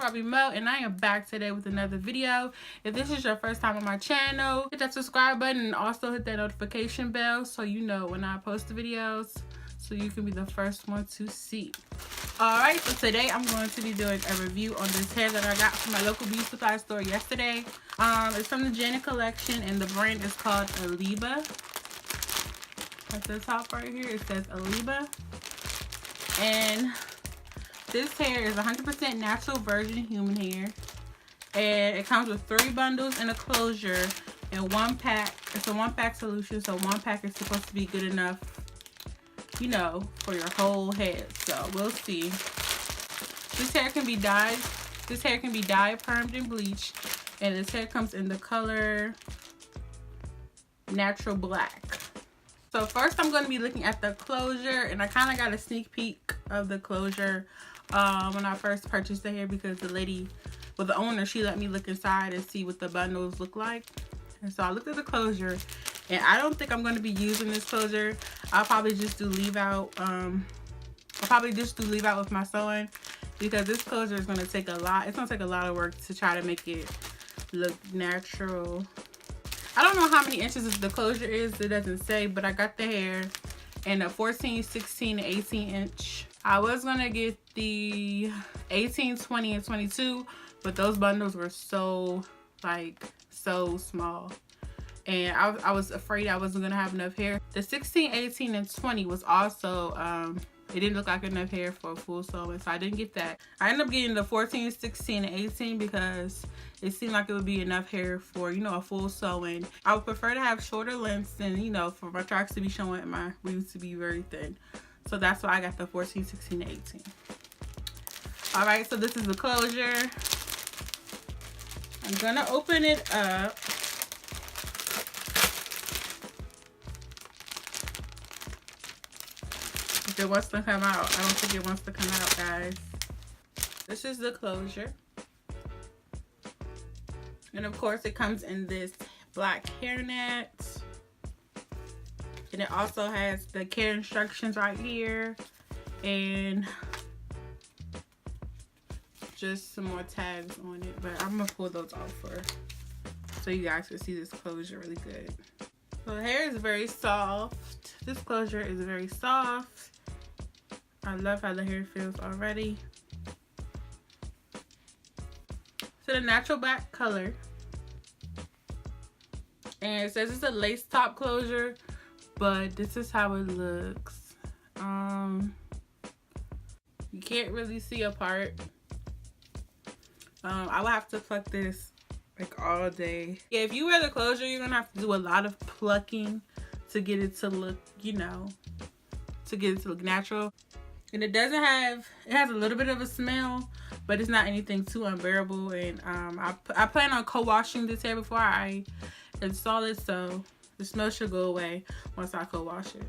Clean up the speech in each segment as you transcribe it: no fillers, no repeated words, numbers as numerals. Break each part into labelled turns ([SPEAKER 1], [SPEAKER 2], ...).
[SPEAKER 1] subscriber Mo, and I am back today with another video. If this is your first time on my channel, hit that subscribe button and also hit that notification bell so you know when I post the videos, so you can be the first one to see. Alright, so today I'm going to be doing a review on this hair that I got from my local beauty supply store yesterday. It's from the Janet collection and the brand is called Aliba. At the top right here it says Aliba. And this hair is 100% natural virgin human hair. And it comes with 3 bundles and a closure and 1 pack. It's a 1-pack solution, so 1 pack is supposed to be good enough, you know, for your whole head. So we'll see. This hair can be dyed. This hair can be dyed, permed, and bleached. And this hair comes in the color natural black. So first I'm going to be looking at the closure, and I kind of got a sneak peek of the closure when I first purchased the hair, because the lady, well, the owner, she let me look inside and see what the bundles look like. And so I looked at the closure, and I don't think I'm going to be using this closure. I'll probably just do leave out. I'll probably just do leave out with my sewing, because this closure is going to take a lot. It's going to take a lot of work to try to make it look natural. I don't know how many inches the closure is. It doesn't say, but I got the hair in a 14, 16, and 18 inch. I was going to get the 18, 20, and 22, but those bundles were so, like, so small. And I was afraid I wasn't going to have enough hair. The 16, 18, and 20 was also, it didn't look like enough hair for a full sewing, so I didn't get that. I ended up getting the 14, 16, and 18 because it seemed like it would be enough hair for, you know, a full sewing. I would prefer to have shorter lengths than, you know, for my tracks to be showing and my weaves to be very thin. So that's why I got the 14, 16, and 18. Alright, so this is the closure. I'm gonna open it up. If it wants to come out. I don't think it wants to come out, guys. This is the closure. And of course it comes in this black hairnet. And it also has the care instructions right here. And just some more tags on it. But I'm going to pull those off first, so you guys can see this closure really good. So the hair is very soft. This closure is very soft. I love how the hair feels already. So the natural black color. And it says it's a lace top closure, but this is how it looks. You can't really see a part. I will have to pluck this like all day. Yeah, if you wear the closure, you're gonna have to do a lot of plucking to get it to look, you know, to get it to look natural. And it doesn't have, it has a little bit of a smell, but it's not anything too unbearable. And I plan on co-washing this hair before I install it, so the smell should go away once I co-wash it.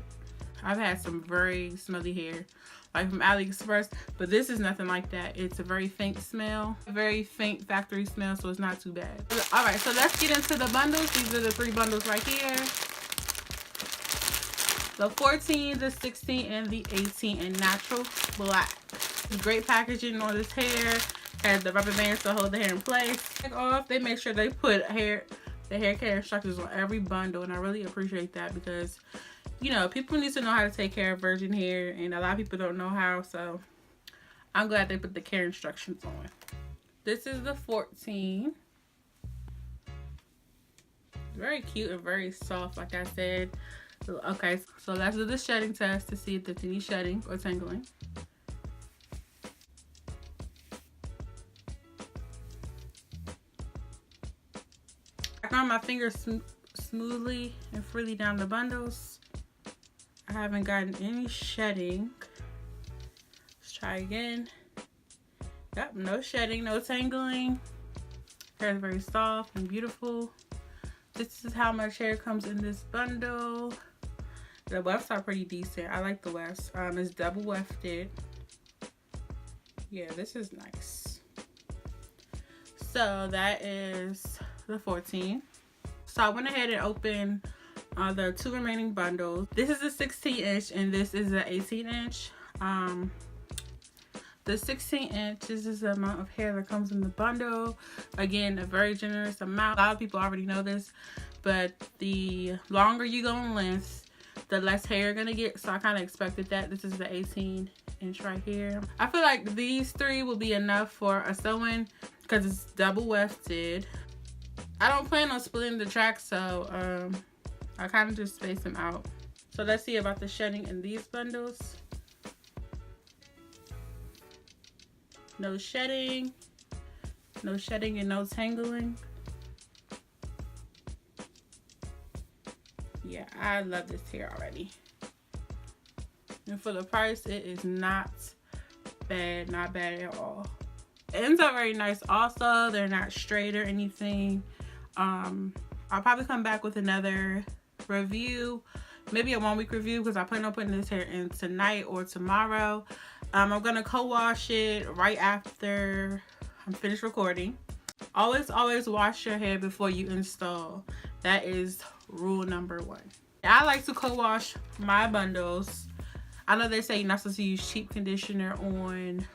[SPEAKER 1] I've had some very smelly hair, like from AliExpress, but this is nothing like that. It's a very faint smell, a very faint factory smell, so it's not too bad. All right, so let's get into the bundles. These are the 3 bundles right here. The 14, the 16, and the 18 in natural black. Great packaging on this hair. Has the rubber bands to hold the hair in place. Take off. They make sure they put the hair care instructions on every bundle, and I really appreciate that, because, you know, people need to know how to take care of virgin hair, and a lot of people don't know how, so I'm glad they put the care instructions on. This is the 14. Very cute and very soft, like I said. Okay, so let's do the shedding test to see if there's any shedding or tangling. I run my fingers smoothly and freely down the bundles. I haven't gotten any shedding. Let's try again. Yep, no shedding, no tangling. Hair is very soft and beautiful. This is how much hair comes in this bundle. The wefts are pretty decent. I like the wefts. It's double wefted. Yeah, this is nice. So that is the 14. So I went ahead and opened the 2 remaining bundles. This is a 16 inch and this is an 18 inch. The 16 inches is the amount of hair that comes in the bundle. Again, a very generous amount. A lot of people already know this, but the longer you go in length, the less hair you're gonna get. So I kind of expected that. This is the 18 inch right here. I feel like these 3 will be enough for a sewing because it's double wefted. I don't plan on splitting the track, so I kind of just space them out. So let's see about the shedding in these bundles. No shedding and no tangling. Yeah, I love this hair already. And for the price, it is not bad at all. It ends up very nice also. They're not straight or anything. I'll probably come back with another review, maybe a 1-week review, because I plan on putting this hair in tonight or tomorrow. I'm gonna co-wash it right after I'm finished recording. Always wash your hair before you install. That is rule number 1. I like to co-wash my bundles. I know they say you're not supposed to use cheap conditioner on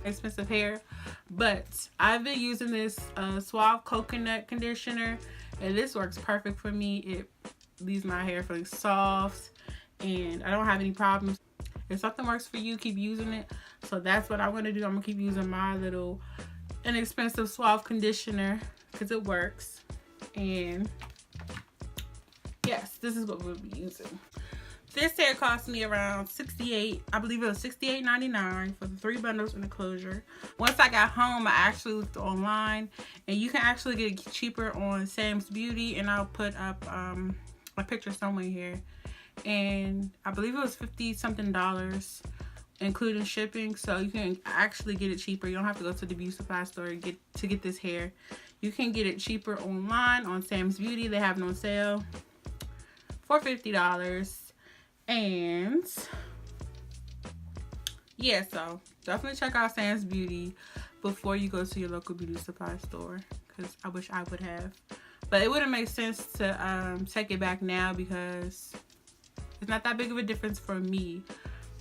[SPEAKER 1] expensive hair, but I've been using this Suave coconut conditioner, and this works perfect for me. It leaves my hair feeling soft and I don't have any problems. If something works for you, keep using it. So that's what I'm gonna do. I'm gonna keep using my little inexpensive Suave conditioner because it works. And yes, this is what we'll be using. This hair cost me around $68, I believe it was $68.99 for the 3 bundles in the closure. Once I got home, I actually looked online, and you can actually get it cheaper on Sam's Beauty, and I'll put up a picture somewhere here. And I believe it was $50-something, including shipping. So you can actually get it cheaper. You don't have to go to the beauty supply store to get this hair. You can get it cheaper online on Sam's Beauty. They have it on sale for $50. And yeah, so definitely check out Sam's Beauty before you go to your local beauty supply store, because I wish I would have, but it wouldn't make sense to take it back now because it's not that big of a difference for me,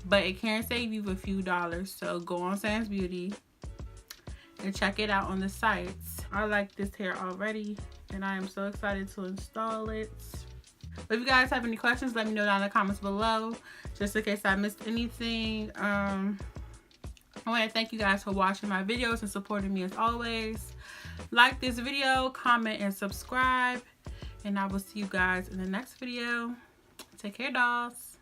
[SPEAKER 1] but it can save you a few dollars. So go on Sam's Beauty and check it out on the sites. I like this hair already, and I am so excited to install it. If you guys have any questions, let me know down in the comments below, just in case I missed anything. I want to thank you guys for watching my videos and supporting me as always. Like this video, comment, and subscribe. And I will see you guys in the next video. Take care, dolls.